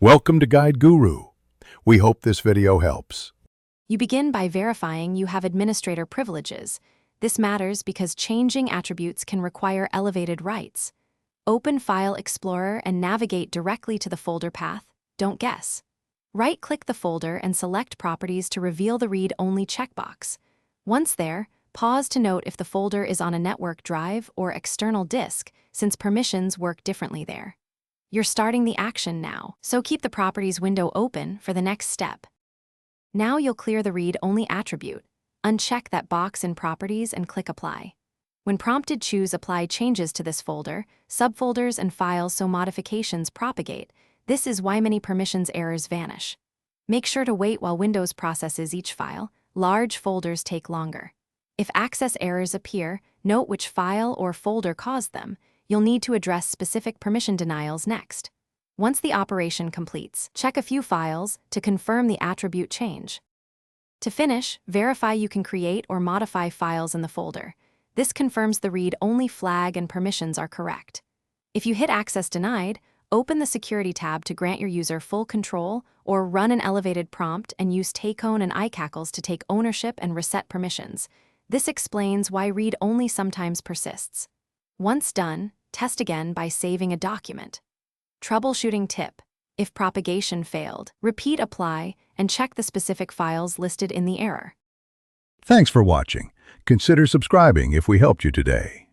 Welcome to Guide Guru. We hope this video helps. You begin by verifying you have administrator privileges. This matters because changing attributes can require elevated rights. Open File Explorer and navigate directly to the folder path. Don't guess. Right-click the folder and select Properties to reveal the Read-Only checkbox. Once there, pause to note if the folder is on a network drive or external disk, since permissions work differently there. You're starting the action now, so keep the Properties window open for the next step. Now you'll clear the Read-Only attribute. Uncheck that box in Properties and click Apply. When prompted, choose Apply Changes to this folder, subfolders, and files so modifications propagate. This is why many permissions errors vanish. Make sure to wait while Windows processes each file. Large folders take longer. If access errors appear, note which file or folder caused them. You'll need to address specific permission denials next. Once the operation completes, check a few files to confirm the attribute change. To finish, verify you can create or modify files in the folder. This confirms the read-only flag and permissions are correct. If you hit Access Denied, open the Security tab to grant your user full control, or run an elevated prompt and use Tacone and iCackles to take ownership and reset permissions. This explains why read-only sometimes persists. Once done, test again by saving a document. Troubleshooting tip: if propagation failed, repeat Apply and check the specific files listed in the error. Thanks for watching. Consider subscribing if we helped you today.